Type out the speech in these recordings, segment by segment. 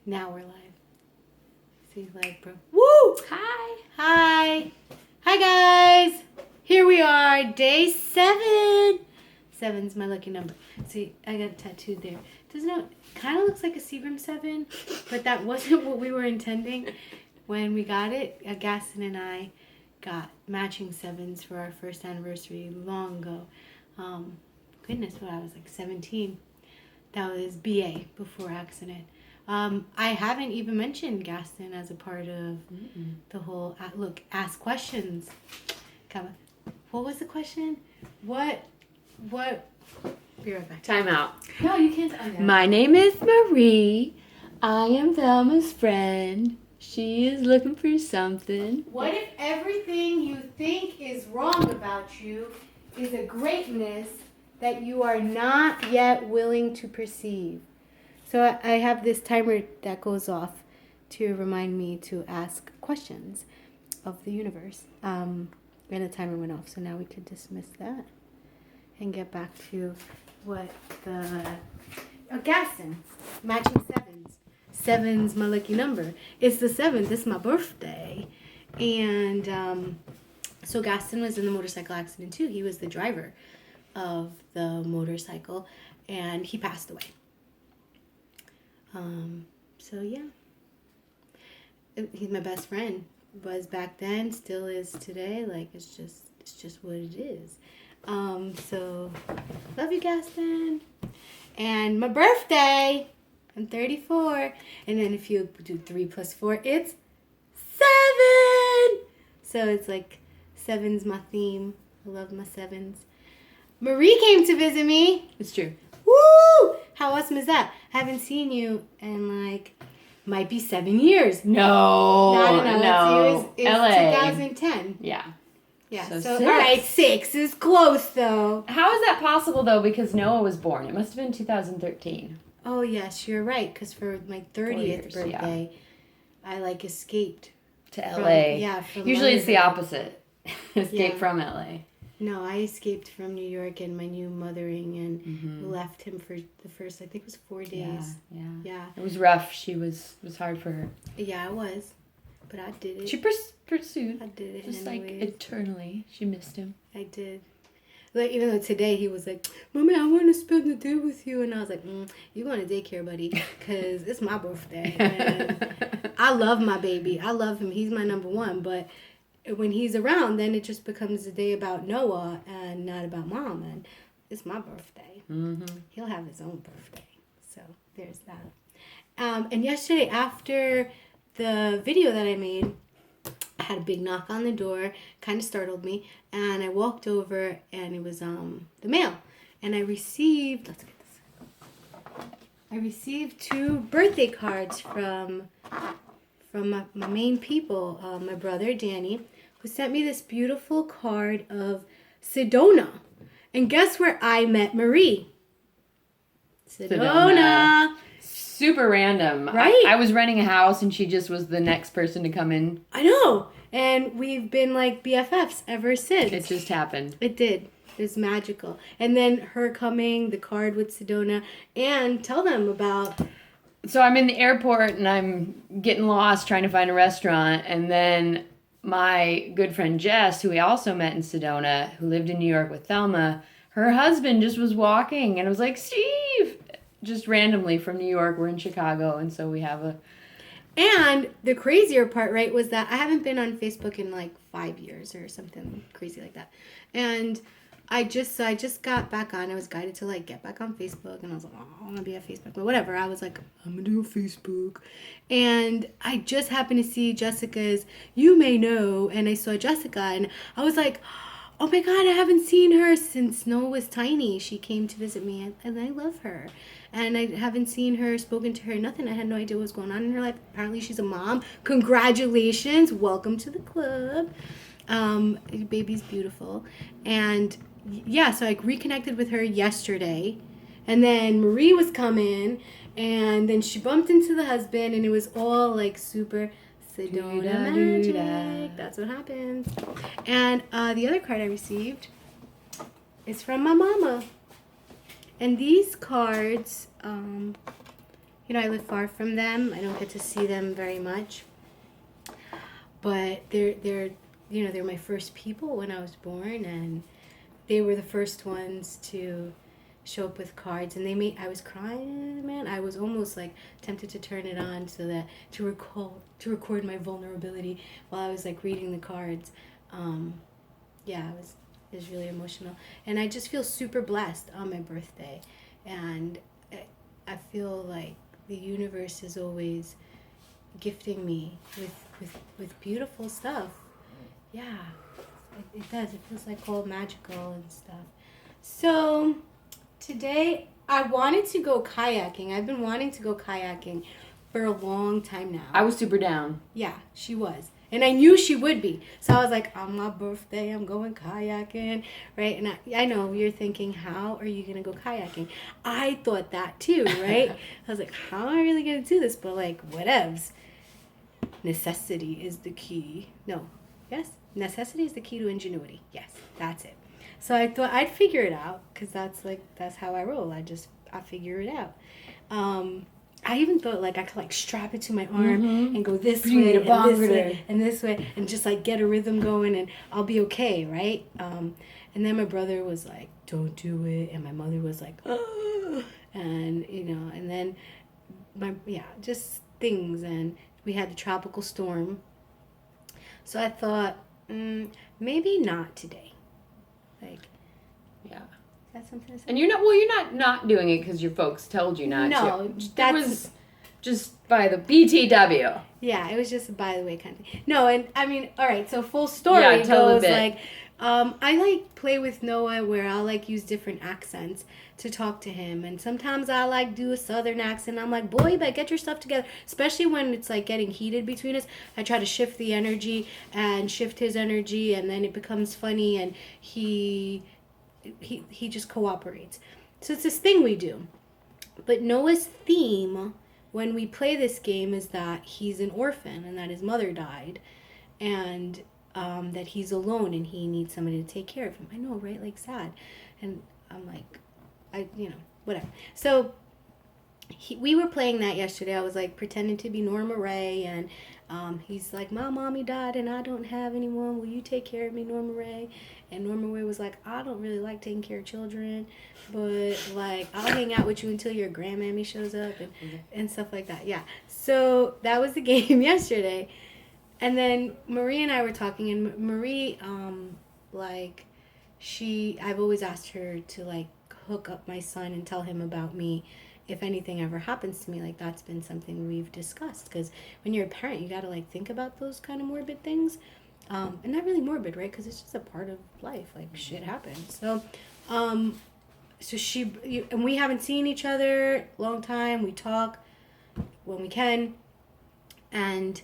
Now we're live. See, live, bro. Woo! Hi. Hi. Hi, guys. Here we are, day 7. 7's my lucky number. See, I got it tattooed there. Doesn't it kind of looks like a Seagram 7, but that wasn't what we were intending when we got it. Gaston and I got matching 7s for our first anniversary long ago. Goodness, what I was like 17. That was BA, before accident. I haven't even mentioned Gaston as a part of the whole, ask questions. Come on. What was the question? What, be right back. Time out. No, you can't. My name is Marie. I am Thelma's friend. She is looking for something. What if everything you think is wrong about you is a greatness that you are not yet willing to perceive? So I have this timer that goes off to remind me to ask questions of the universe. And the timer went off, so now we could dismiss that and get back to what the Gaston, matching 7s. 7's my lucky number. It's the 7th. It's my birthday. And so Gaston was in the motorcycle accident too. He was the driver of the motorcycle, and he passed away. So yeah, he's my best friend. Was back then, still is today. Like it's just what it is. So love you, Gaston. And my birthday, I'm 34. And then if you do 3 plus 4, it's 7. So it's like 7's my theme. I love my 7s. Marie came to visit me. It's true. Woo! How awesome is that? I haven't seen you in might be 7 years. No. It was LA. 2010. Yeah. Yeah. So So 6. all right, 6 is close though. How is that possible though? Because Noah was born. It must have been 2013. Oh yes, you're right. Because for my 30th years, birthday, I To escaped from- LA. yeah. From Usually it's the motherhood. opposite. Escape Yeah. from LA. No, I escaped from New York and my new mothering and left him for the first, I think it was 4 days. Yeah. Yeah. It was rough. It was hard for her. Yeah, it was. But I did it. She pursued. I did it Just anyways. eternally. She missed him. I did. Like, even though today he was like, Mommy, I want to spend the day with you. And I was like, you going to daycare, buddy, because it's my birthday. And I love my baby. I love him. He's my number one. But when he's around, then it just becomes a day about Noah and not about Mom. And it's my birthday. Mm-hmm. He'll have his own birthday. So there's that. And yesterday, after the video that I made, I had a big knock on the door, kind of startled me, and I walked over, and it was the mail, and I received, let's get this, I received 2 birthday cards from my main people, my brother Danny, who sent me this beautiful card of Sedona, and guess where I met Marie? Sedona. Super random. Right? I was renting a house and she just was the next person to come in. I know. And we've been like BFFs ever since. It just happened. It did. It was magical. And then her coming, the card with Sedona, and tell them about... So I'm in the airport and I'm getting lost trying to find a restaurant. And then my good friend Jess, who we also met in Sedona, who lived in New York with Thelma, her husband just was walking and I was like, Steve! Just randomly from New York, we're in Chicago, and so we have a... And the crazier part, right, was that I haven't been on Facebook in like 5 years or something crazy like that. And I just got back on. I was guided to like get back on Facebook, and I was like, oh, I want to be on Facebook, but whatever. I was like, I'm gonna do a Facebook, and I just happened to see Jessica's You May Know, and I saw Jessica, and I was like, oh my God, I haven't seen her since Noah was tiny. She came to visit me, and I love her. And I haven't seen her, spoken to her, nothing. I had no idea what was going on in her life. Apparently she's a mom. Congratulations. Welcome to the club. Your baby's beautiful. And yeah, so I reconnected with her yesterday. And then Marie was coming. And then she bumped into the husband. And it was all like super Sedona magic. That's what happens. And the other card I received is from my mama. And these cards I live far from them. I don't get to see them very much. But they're my first people when I was born, and they were the first ones to show up with cards, and I was crying, man. I was almost like tempted to turn it on so that to record my vulnerability while I was like reading the cards. Yeah, it was really emotional, and I just feel super blessed on my birthday, and I feel like the universe is always gifting me with beautiful stuff. Yeah, it does. It feels like all magical and stuff. So today I wanted to go kayaking. I've been wanting to go kayaking for a long time now. I was super down. Yeah, she was. And I knew she would be. So I was like, on my birthday, I'm going kayaking, right? And I know you're thinking, how are you going to go kayaking? I thought that too, right? I was like, how am I really going to do this? But like, whatevs. Necessity is the key. No. Yes? Necessity is the key to ingenuity. Yes, that's it. So I thought I'd figure it out, because that's how I roll. I figure it out. I even thought like I could like strap it to my arm and go this way and this way and this way and just like get a rhythm going, and I'll be okay, right? And then my brother was like, don't do it, and my mother was like, oh, and and then just things, and we had the tropical storm. So I thought, maybe not today. Like, yeah. That's something to say? And you're not doing it because your folks told you not to. No, that was just by the BTW. Yeah, it was just a by the way kind of thing. No, and I mean, all right, so full story goes like, I like play with Noah where I'll like use different accents to talk to him, and sometimes I like do a southern accent. I'm like, boy, you better get your stuff together, especially when it's like getting heated between us. I try to shift the energy and shift his energy, and then it becomes funny, and he just cooperates. So it's this thing we do. But Noah's theme when we play this game is that he's an orphan and that his mother died, and that he's alone and he needs somebody to take care of him. I know, right? Like, sad. And I'm like, whatever. So we were playing that yesterday. I was like pretending to be Norma Ray, and he's like, my mommy died and I don't have anyone. Will you take care of me, Norma Ray? And Norma Ray was like, I don't really like taking care of children, but like I'll hang out with you until your grandmammy shows up and stuff like that. Yeah. So that was the game yesterday. And then Marie and I were talking, and Marie, I've always asked her to like hook up my son and tell him about me if anything ever happens to me. Like, that's been something we've discussed, because when you're a parent, you gotta like think about those kind of morbid things, and not really morbid, right? Because it's just a part of life. Like, shit happens. So and we haven't seen each other long time. We talk when we can, and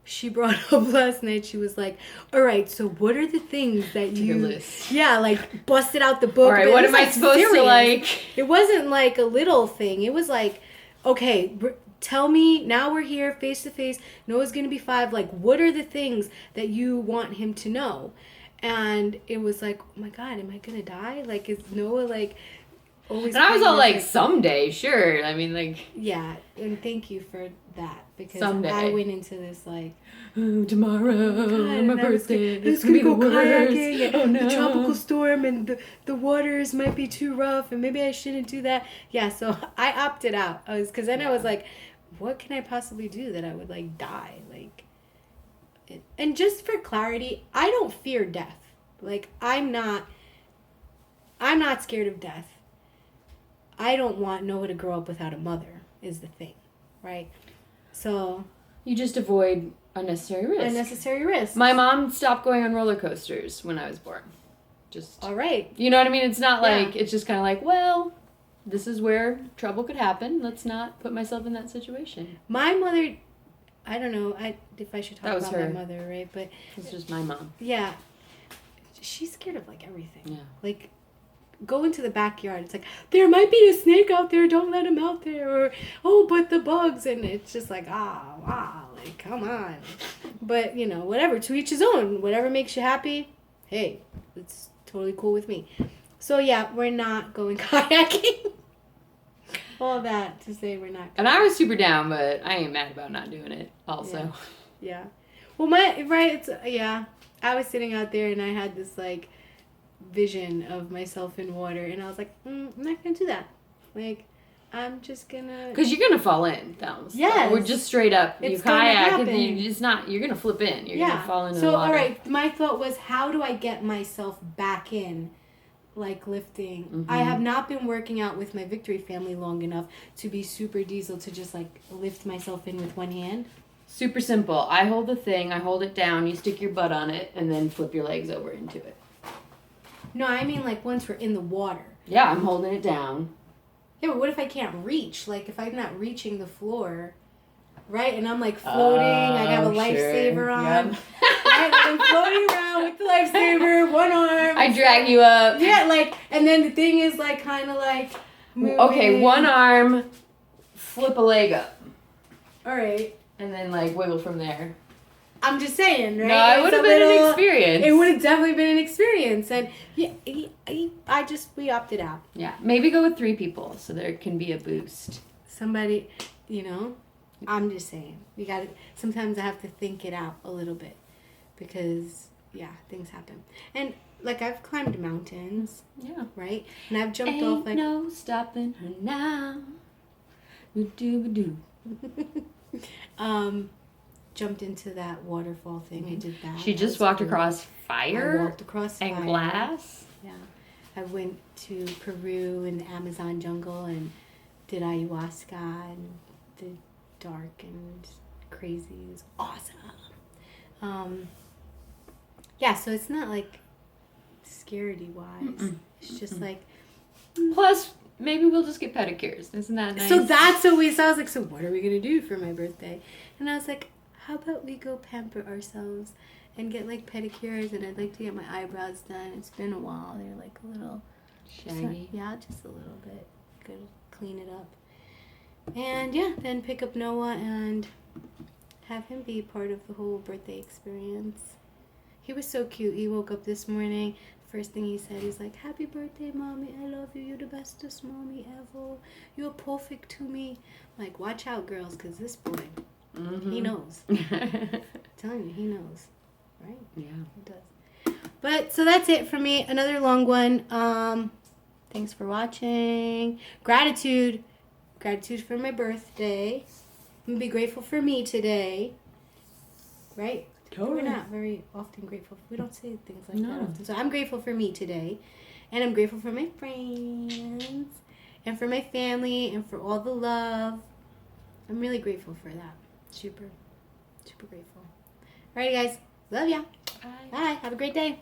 she brought up last night, she was like, all right, so what are the things that your list. Yeah, like, busted out the book. All right, what am I supposed to like? It wasn't like a little thing. It was like, okay, tell me, now we're here face to face. Noah's going to be 5. Like, what are the things that you want him to know? And it was like, oh my God, am I going to die? Like, is Noah like always... And I was all like, someday, sure. I mean, like... Yeah, and thank you for that, because someday. I went into this like, oh, tomorrow, my birthday, it's gonna be go kayaking, and the tropical storm, and the waters might be too rough, and maybe I shouldn't do that. Yeah, so I opted out. I was like, what can I possibly do that I would like die? Like, and just for clarity, I don't fear death. Like, I'm not scared of death. I don't want Noah to grow up without a mother, is the thing, right? So you just avoid unnecessary risk. My mom stopped going on roller coasters when I was born. Just all right. You know what I mean? It's not like, it's just kind of like, well, this is where trouble could happen. Let's not put myself in that situation. My mother, I don't know if I should talk about her. my mother, right? But it's just my mom. Yeah. She's scared of like everything. Yeah. Like, go into the backyard. It's like, there might be a snake out there. Don't let him out there. Or, oh, but the bugs. And it's just like, wow. Like, come on. But, whatever. To each his own. Whatever makes you happy. Hey, it's totally cool with me. So, yeah, we're not going kayaking. all that to say we're not. And I was super down, but I ain't mad about not doing it also. Yeah. Well, I was sitting out there and I had this like vision of myself in water, and I was like, I'm not gonna do that. Like, I'm just gonna. Because you're gonna fall in, Thelma. Yes. We're just straight up. It's You kayak, gonna and you're gonna flip in. You're gonna fall into the water. So, all right, my thought was, how do I get myself back in? Like lifting. Mm-hmm. I have not been working out with my Victory family long enough to be super diesel to just like lift myself in with one hand. Super simple. I hold the thing, I hold it down, you stick your butt on it, and then flip your legs over into it. No, I mean like once we're in the water. Yeah, I'm holding it down. Yeah, but what if I can't reach? Like if I'm not reaching the floor, right? And I'm like floating, I have a lifesaver on. Yep. Right? I'm floating around with the lifesaver, one arm. I drag you up. Yeah, like, and then the thing is like kind of like moving. Okay, one arm, flip a leg up. All right. And then like wiggle from there. I'm just saying, right? No, it would have been an experience. It would have definitely been an experience. And yeah, we opted out. Yeah, maybe go with 3 people so there can be a boost. Somebody, I'm just saying. Sometimes I have to think it out a little bit. Because, yeah, things happen. And, like, I've climbed mountains. Yeah. Right? And I've jumped Ain't off, like... no stopping her now. Do-do-do. Jumped into that waterfall thing. I did that. She just walked across fire? I walked across and fire. glass? Yeah. I went to Peru in the Amazon jungle and did ayahuasca and did dark and crazy. It was awesome. Yeah, so it's not like scaredy-wise. It's just like... Plus, maybe we'll just get pedicures. Isn't that nice? So that's what so I was like, so what are we going to do for my birthday? And I was like, how about we go pamper ourselves and get like pedicures, and I'd like to get my eyebrows done. It's been a while. They're like a little... shaggy. Yeah, just a little bit. Gotta clean it up. And yeah, then pick up Noah and have him be part of the whole birthday experience. He was so cute. He woke up this morning. First thing he said, he's like, happy birthday, mommy. I love you. You're the bestest mommy ever. You're perfect to me. I'm like, watch out, girls, because this boy, he knows. I'm telling you, he knows. Right? Yeah. He does. But, so that's it for me. Another long one. Thanks for watching. Gratitude. Gratitude for my birthday. I'm going to be grateful for me today. Right? Totally. We're not very often grateful. We don't say things like that often. So I'm grateful for me today. And I'm grateful for my friends. And for my family. And for all the love. I'm really grateful for that. Super, super grateful. Alrighty, guys. Love ya. Bye. Bye. Have a great day.